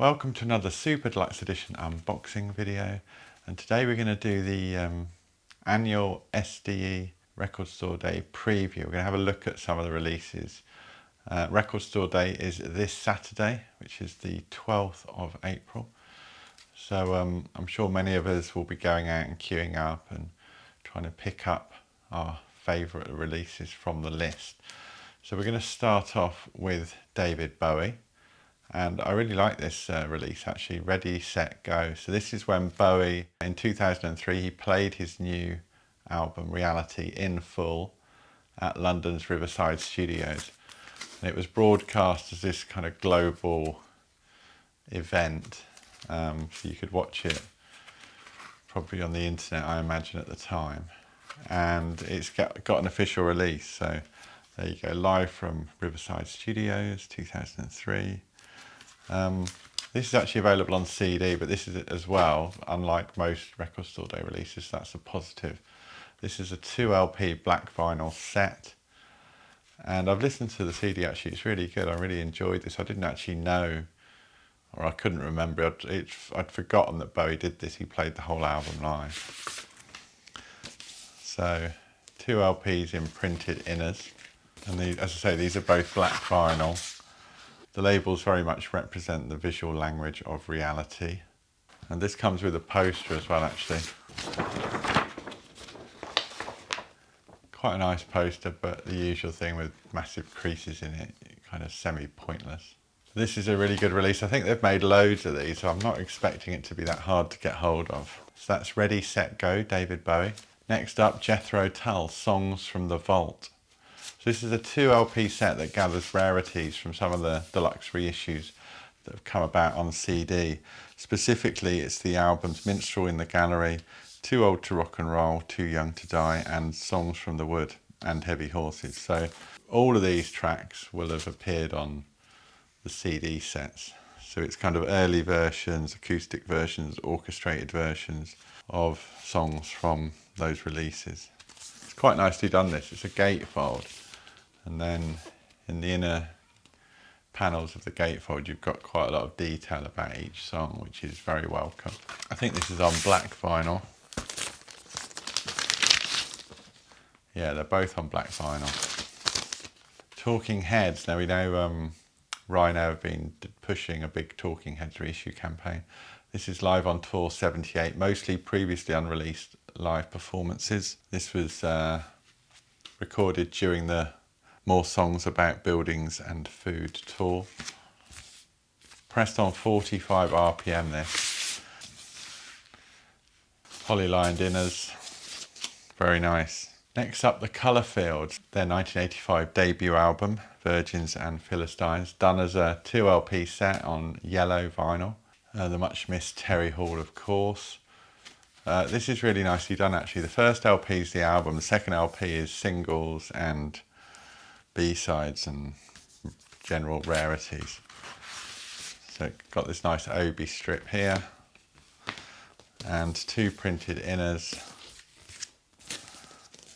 Welcome to another Super Deluxe Edition unboxing video, and today we're going to do the annual SDE Record Store Day preview. We're going to have a look at some of the releases. Record Store Day is this Saturday, which is the 12th of April. So I'm sure many of us will be going out and queuing up and trying to pick up our favourite releases from the list. So we're going to start off with David Bowie. And I really like this release actually, Ready, Set, Go. So this is when Bowie, in 2003, he played his new album, Reality, in full at London's Riverside Studios. And it was broadcast as this kind of global event. So you could watch it probably on the internet, I imagine, at the time. And it's got an official release. So there you go, live from Riverside Studios, 2003. This is actually available on CD, but this is it as well, unlike most Record Store Day releases, so that's a positive. This is a 2 LP black vinyl set, and I've listened to the CD actually, it's really good. I really enjoyed this. I didn't actually know, or I couldn't remember, I'd forgotten that Bowie did this. He played the whole album live. So 2 LPs in printed inners, and these, as I say, these are both black vinyl. The labels very much represent the visual language of Reality. And this comes with a poster as well, actually. Quite a nice poster, but the usual thing with massive creases in it, kind of semi-pointless. This is a really good release. I think they've made loads of these, so I'm not expecting it to be that hard to get hold of. So that's Ready, Set, Go, David Bowie. Next up, Jethro Tull, Songs from the Vault. So this is a 2 LP set that gathers rarities from some of the deluxe reissues that have come about on CD. Specifically, it's the albums Minstrel in the Gallery, Too Old to Rock and Roll, Too Young to Die, and Songs from the Wood and Heavy Horses. So all of these tracks will have appeared on the CD sets. So it's kind of early versions, acoustic versions, orchestrated versions of songs from those releases. It's quite nicely done, this. It's a gatefold. And then in the inner panels of the gatefold, you've got quite a lot of detail about each song, which is very welcome. I think this is on black vinyl. Yeah, they're both on black vinyl. Talking Heads. Now we know Rhino have been pushing a big Talking Heads reissue campaign. This is live on Tour 78, mostly previously unreleased live performances. This was recorded during the More Songs About Buildings and Food tour. Pressed on 45 RPM this. Poly-lined inners, very nice. Next up, the Colourfield, their 1985 debut album, Virgins and Philistines, done as a 2 LP set on yellow vinyl. The much missed Terry Hall, of course. This is really nicely done actually. The first LP is the album, the second LP is singles and B-sides and general rarities. So got this nice Obi strip here and 2 printed inners.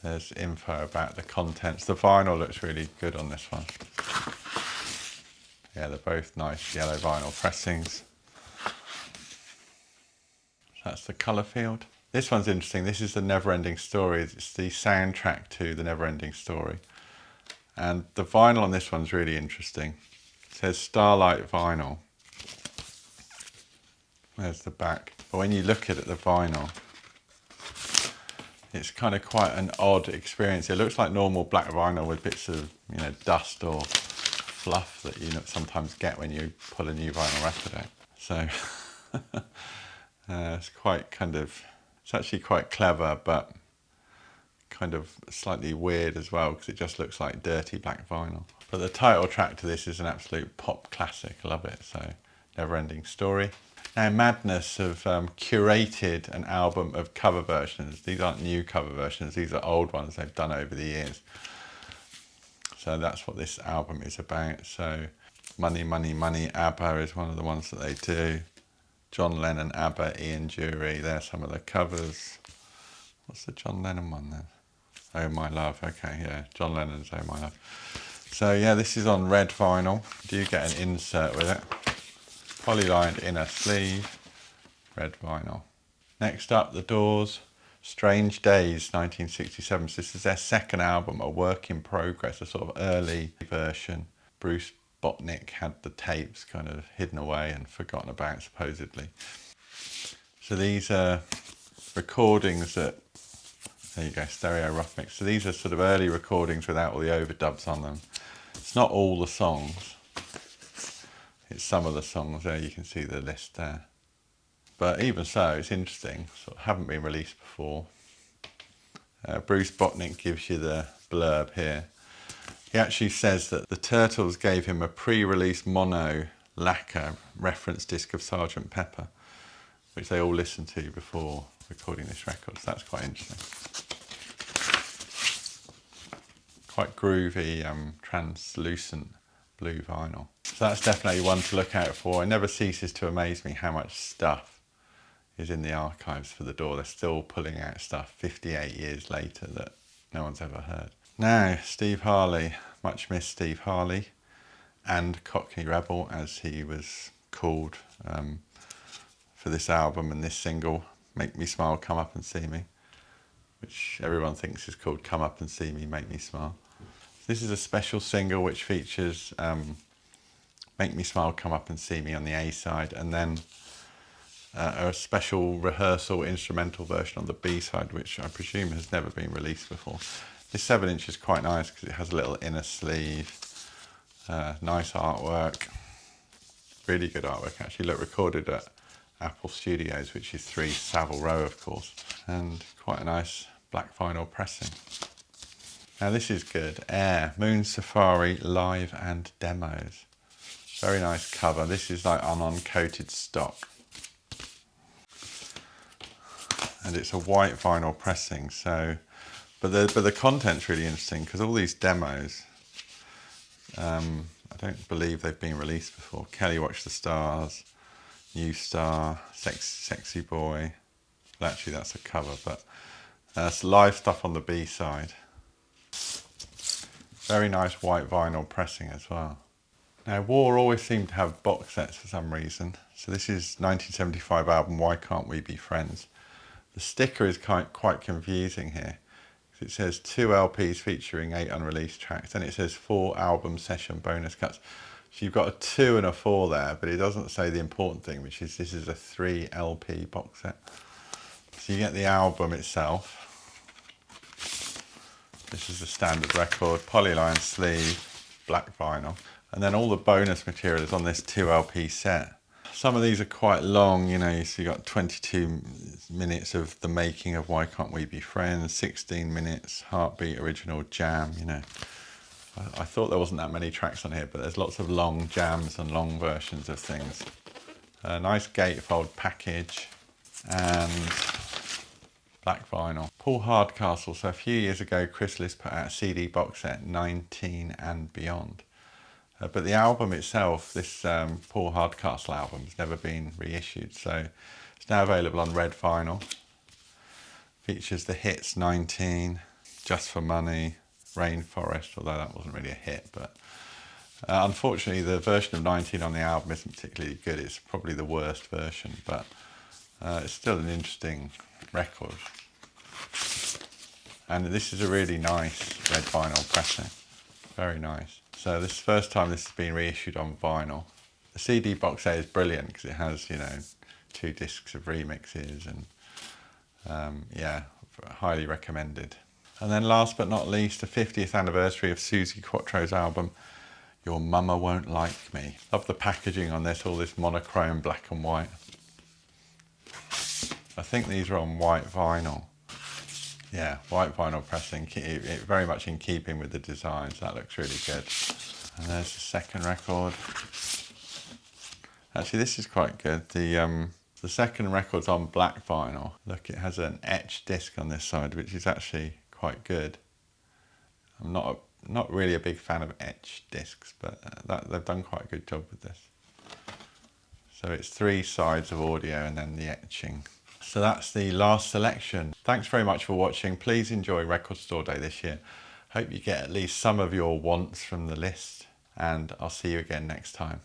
There's info about the contents. The vinyl looks really good on this one. Yeah, they're both nice yellow vinyl pressings. That's the Colourfield. This one's interesting. This is the Never-Ending Story. It's the soundtrack to the Never-Ending Story. And the vinyl on this one's really interesting. It says Starlight Vinyl. There's the back. But when you look at it, the vinyl, it's kind of quite an odd experience. It looks like normal black vinyl with bits of, you know, dust or fluff that you sometimes get when you pull a new vinyl record out. So it's quite kind of, it's actually quite clever, but kind of slightly weird as well, because it just looks like dirty black vinyl. But the title track to this is an absolute pop classic. I love it. So Never-Ending Story. Now Madness have curated an album of cover versions. These aren't new cover versions, these are old ones they've done over the years. So that's what this album is about. So Money, Money, Money, ABBA is one of the ones that they do. John Lennon, ABBA, Ian Dury, they're some of the covers. What's the John Lennon one then? Oh My Love, okay, yeah, John Lennon's Oh My Love. So yeah, this is on red vinyl. You do get an insert with it. polylined inner sleeve, red vinyl. Next up, The Doors, Strange Days, 1967. So this is their second album, a work in progress, a sort of early version. Bruce Botnick had the tapes kind of hidden away and forgotten about, supposedly. So these are recordings that, there you go, stereo rough mix. So these are sort of early recordings without all the overdubs on them. It's not all the songs, it's some of the songs. There you can see the list there. But even so, it's interesting, sort of haven't been released before. Bruce Botnick gives you the blurb here. He actually says that the Turtles gave him a pre-release mono lacquer reference disc of Sgt. Pepper, which they all listened to before recording this record, so that's quite interesting. Quite groovy, translucent blue vinyl. So that's definitely one to look out for. It never ceases to amaze me how much stuff is in the archives for The Door. They're still pulling out stuff 58 years later that no one's ever heard. Now, Steve Harley, much missed Steve Harley, and Cockney Rebel, as he was called for this album and this single, Make Me Smile, Come Up and See Me, which everyone thinks is called Come Up and See Me, Make Me Smile. This is a special single which features Make Me Smile, Come Up and See Me on the A side, and then a special rehearsal instrumental version on the B side, which I presume has never been released before. This 7-inch is quite nice because it has a little inner sleeve, nice artwork, really good artwork actually. Look, recorded at Apple Studios, which is 3 Savile Row, of course, and quite a nice black vinyl pressing. Now this is good, Air, Moon Safari Live and Demos. Very nice cover. This is like uncoated stock. And it's a white vinyl pressing, so, but the content's really interesting because all these demos, I don't believe they've been released before. Kelly Watch the Stars, New Star, Sexy Boy. Well, actually that's a cover, but it's live stuff on the B side. Very nice white vinyl pressing as well. Now, War always seemed to have box sets for some reason. So this is 1975 album, Why Can't We Be Friends? The sticker is quite confusing here. It says 2 LPs featuring 8 unreleased tracks, and it says 4 album session bonus cuts. So you've got a 2 and a 4 there, but it doesn't say the important thing, which is this is a 3 LP box set. So you get the album itself. This is the standard record, polyline sleeve, black vinyl. And then all the bonus material is on this 2 LP set. Some of these are quite long, you know, so you got 22 minutes of the making of Why Can't We Be Friends, 16 minutes, Heartbeat, Original, Jam, you know. I thought there wasn't that many tracks on here, but there's lots of long jams and long versions of things. A nice gatefold package and black vinyl. Paul Hardcastle, so a few years ago Chrysalis put out a CD box set, 19 and Beyond. But the album itself, this Paul Hardcastle album, has never been reissued, so it's now available on red vinyl. Features the hits 19, Just for Money, Rainforest, although that wasn't really a hit, but unfortunately the version of 19 on the album isn't particularly good. It's probably the worst version, but it's still an interesting record. And this is a really nice red vinyl pressing, very nice. So this is the first time this has been reissued on vinyl. The CD box set is brilliant because it has, you know, 2 discs of remixes and yeah, highly recommended. And then last but not least, the 50th anniversary of Suzi Quatro's album, Your Mama Won't Like Me. Love the packaging on this, all this monochrome black and white. I think these are on white vinyl. Yeah, white vinyl pressing, very much in keeping with the designs. That looks really good. And there's the second record. Actually, this is quite good. The second record's on black vinyl. Look, it has an etched disc on this side, which is actually quite good. I'm not really a big fan of etched discs, but they've done quite a good job with this. So it's 3 sides of audio and then the etching. So that's the last selection. Thanks very much for watching. Please enjoy Record Store Day this year. Hope you get at least some of your wants from the list, and I'll see you again next time.